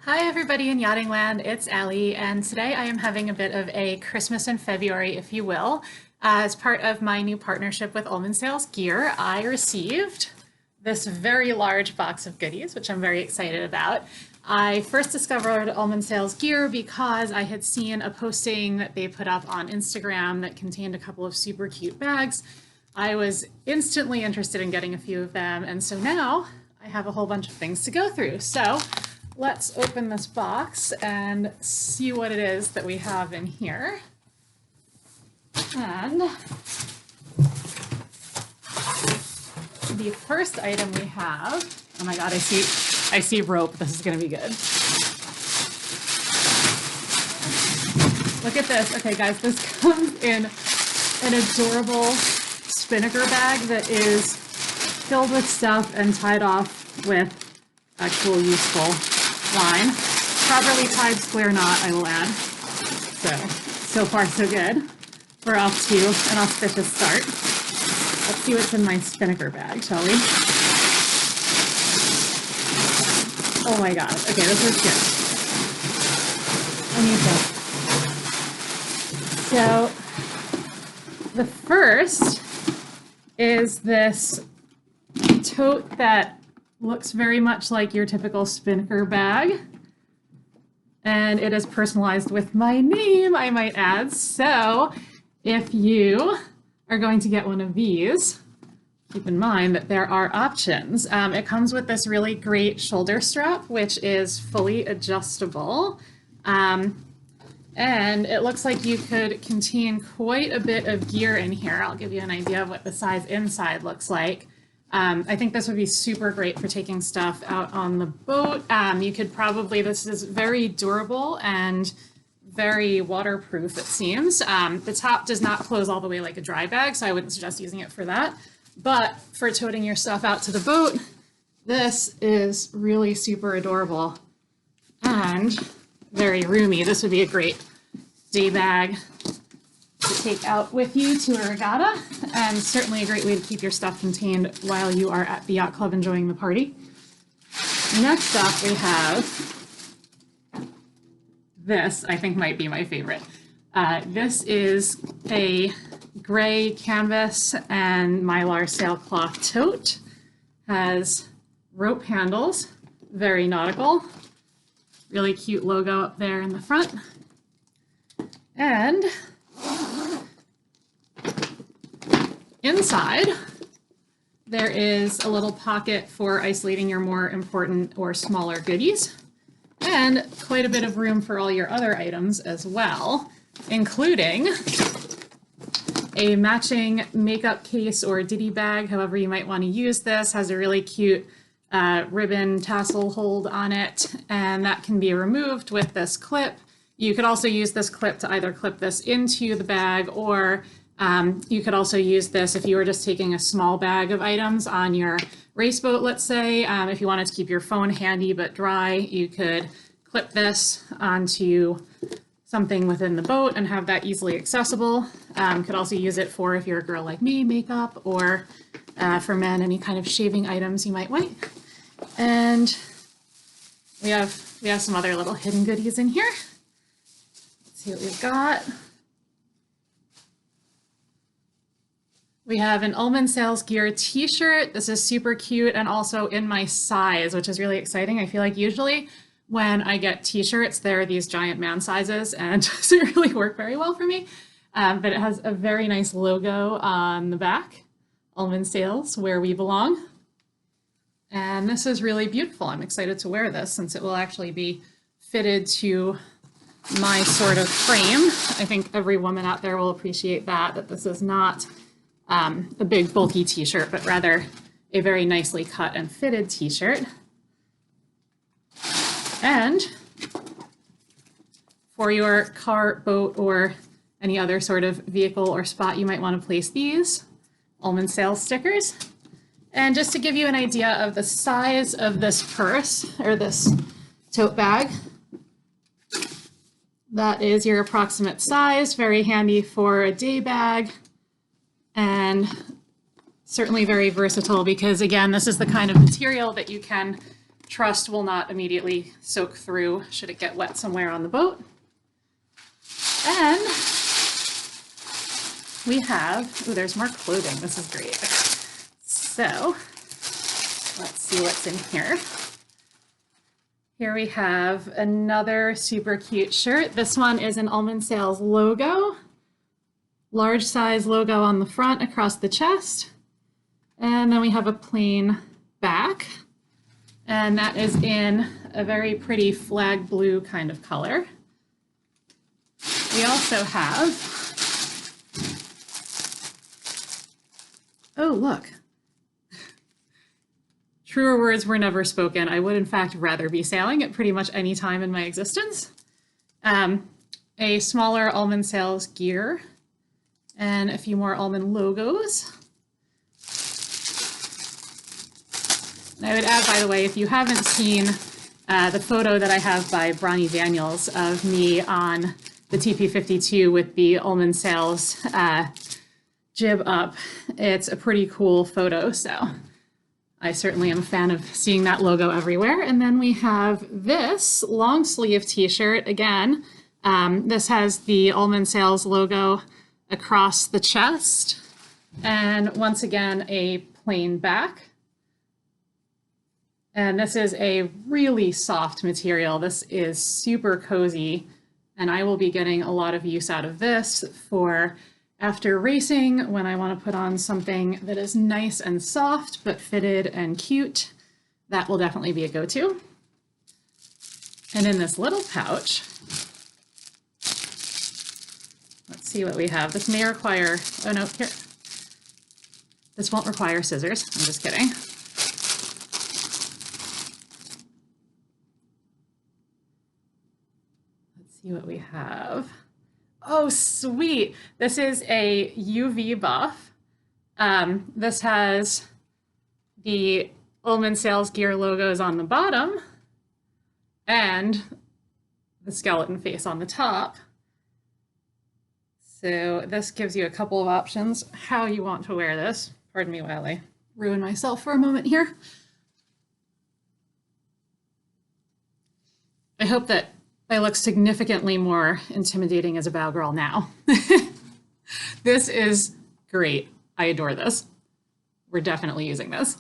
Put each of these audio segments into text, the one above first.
Hi everybody in Yachting Land, it's Allie, and today I am having a bit of a Christmas in February, if you will. As part of my new partnership with Ullman Sails Gear, I received this very large box of goodies, which I'm very excited about. I first discovered Ullman Sails Gear because I had seen a posting that they put up on Instagram that contained a couple of super cute bags. I was instantly interested in getting a few of them, and so now I have a whole bunch of things to go through. So let's open this box and see what it is that we have in here. And the first item we have, oh my God, I see rope. This is gonna be good. Look at this. Okay guys, this comes in an adorable spinnaker bag that is filled with stuff and tied off with a cool, useful line. Properly tied square knot, I will add. So far so good. We're off to an auspicious start. Let's see what's in my spinnaker bag, shall we? Oh my God. Okay, this is good. Let me think. So the first is this tote that looks very much like your typical spinnaker bag. And it is personalized with my name, I might add. So if you are going to get one of these, keep in mind that there are options. It comes with this really great shoulder strap, which is fully adjustable. And it looks like you could contain quite a bit of gear in here. I'll give you an idea of what the size inside looks like. I think this would be super great for taking stuff out on the boat. You could probably, this is very durable and very waterproof, it seems. The top does not close all the way like a dry bag, so I wouldn't suggest using it for that. But for toting your stuff out to the boat, this is really super adorable and very roomy. This would be a great day bag to take out with you to a regatta, and certainly a great way to keep your stuff contained while you are at the yacht club enjoying the party. Next up we have this, I think might be my favorite. This is a gray canvas and mylar sailcloth tote. Has rope handles, very nautical. Really cute logo up there in the front. And inside, there is a little pocket for isolating your more important or smaller goodies, and quite a bit of room for all your other items as well, including a matching makeup case or ditty bag, however you might want to use this. Has a really cute ribbon tassel hold on it, and that can be removed with this clip. You could also use this clip to either clip this into the bag, or you could also use this if you were just taking a small bag of items on your race boat, let's say. If you wanted to keep your phone handy but dry, you could clip this onto something within the boat and have that easily accessible. Could also use it for, if you're a girl like me, makeup, or for men, any kind of shaving items you might want. And we have some other little hidden goodies in here. Let's see what we've got. We have an Ullman Sails Gear t-shirt. This is super cute and also in my size, which is really exciting. I feel like usually when I get t-shirts, they're these giant man sizes and doesn't really work very well for me. But it has a very nice logo on the back, Ullman Sails, where we belong. And this is really beautiful. I'm excited to wear this since it will actually be fitted to my sort of frame. I think every woman out there will appreciate that this is not a big bulky t-shirt, but rather a very nicely cut and fitted t-shirt. And for your car, boat, or any other sort of vehicle or spot you might want to place these, Ullman Sails stickers. And just to give you an idea of the size of this purse, or this tote bag, that is your approximate size. Very handy for a day bag, and certainly very versatile because, again, this is the kind of material that you can truss will not immediately soak through should it get wet somewhere on the boat. And we have, ooh, there's more clothing. This is great. So let's see what's in here. Here we have another super cute shirt. This one is an Ullman Sails logo, large size logo on the front across the chest. And then we have a plain back, and that is in a very pretty flag blue kind of color. We also have, oh, look. Truer words were never spoken. I would, in fact, rather be sailing at pretty much any time in my existence. A smaller Ullman Sails Gear and a few more Ullman logos. And I would add, by the way, if you haven't seen the photo that I have by Bronnie Daniels of me on the TP52 with the Ullman Sails jib up, it's a pretty cool photo, so I certainly am a fan of seeing that logo everywhere. And then we have this long sleeve t-shirt. Again, this has the Ullman Sails logo across the chest. And once again, a plain back. And this is a really soft material. This is super cozy. And I will be getting a lot of use out of this for after racing, when I want to put on something that is nice and soft, but fitted and cute. That will definitely be a go-to. And in this little pouch, let's see what we have. This may require, oh no, here. This won't require scissors. I'm just kidding. Let's see what we have. Oh, sweet. This is a UV buff. This has the Ullman Sails Gear logos on the bottom and the skeleton face on the top. So this gives you a couple of options how you want to wear this. Pardon me while I ruin myself for a moment here. I hope that I look significantly more intimidating as a bow girl now. This is great. I adore this. We're definitely using this.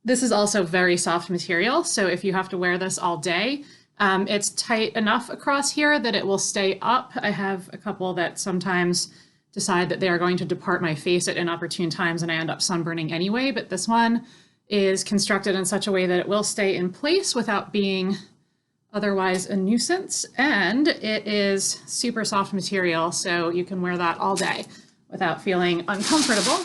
This is also very soft material, so if you have to wear this all day, it's tight enough across here that it will stay up. I have a couple that sometimes decide that they are going to depart my face at inopportune times and I end up sunburning anyway, but this one is constructed in such a way that it will stay in place without being otherwise a nuisance, and it is super soft material, so you can wear that all day without feeling uncomfortable.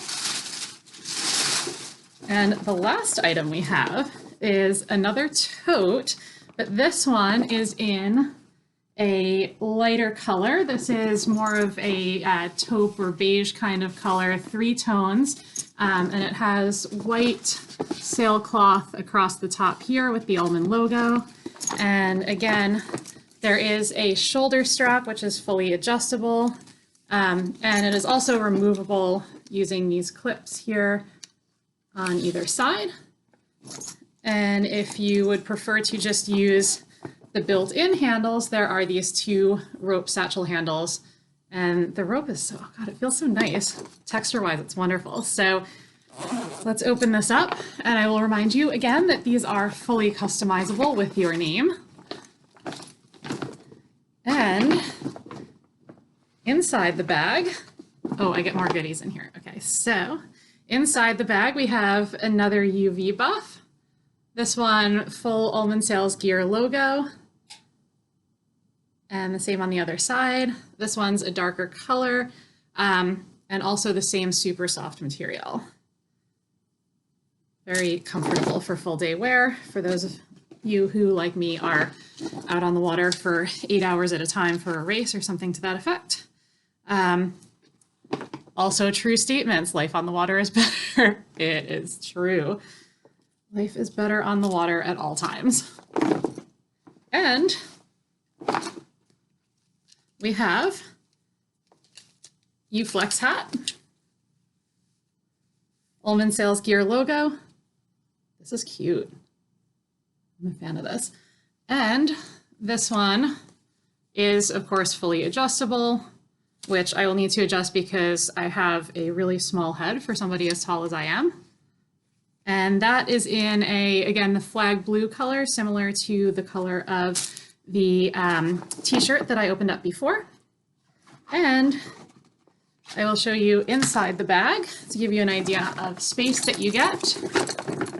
And the last item we have is another tote, but this one is in a lighter color. This is more of a taupe or beige kind of color, 3 tones, and it has white sailcloth across the top here with the Ullman logo. And again, there is a shoulder strap, which is fully adjustable, and it is also removable using these clips here on either side. And if you would prefer to just use the built-in handles, there are these 2 rope satchel handles, and the rope is so, oh God, it feels so nice. Texture-wise, it's wonderful. So let's open this up, and I will remind you again that these are fully customizable with your name. And inside the bag, oh, I get more goodies in here. Okay, so inside the bag we have another UV buff. This one, full Ullman Sails Gear logo. And the same on the other side. This one's a darker color, and also the same super soft material. Very comfortable for full day wear for those of you who, like me, are out on the water for 8 hours at a time for a race or something to that effect. Also true statements, life on the water is better. It is true. Life is better on the water at all times. And we have U-Flex hat, Ullman Sails Gear logo. This is cute. I'm a fan of this. And this one is, of course, fully adjustable, which I will need to adjust because I have a really small head for somebody as tall as I am. And that is in again, the flag blue color, similar to the color of the t-shirt that I opened up before. And I will show you inside the bag to give you an idea of space that you get.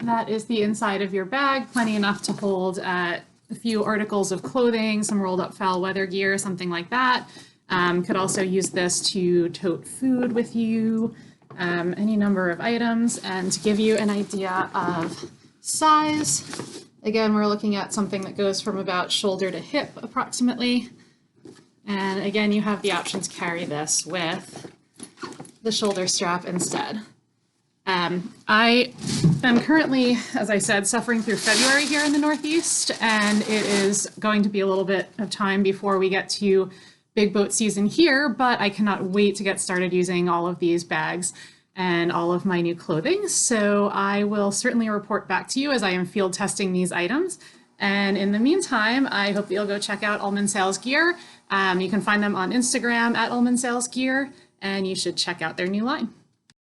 That is the inside of your bag, plenty enough to hold a few articles of clothing, some rolled up foul weather gear, something like that. Could also use this to tote food with you, any number of items. And to give you an idea of size, again, we're looking at something that goes from about shoulder to hip approximately. And again, you have the option to carry this with the shoulder strap instead. I am currently, as I said, suffering through February here in the Northeast, and it is going to be a little bit of time before we get to big boat season here, but I cannot wait to get started using all of these bags and all of my new clothing. So I will certainly report back to you as I am field testing these items. And in the meantime, I hope that you'll go check out Ullman Sails Gear. You can find them on Instagram at Ullman Sails Gear, and you should check out their new line.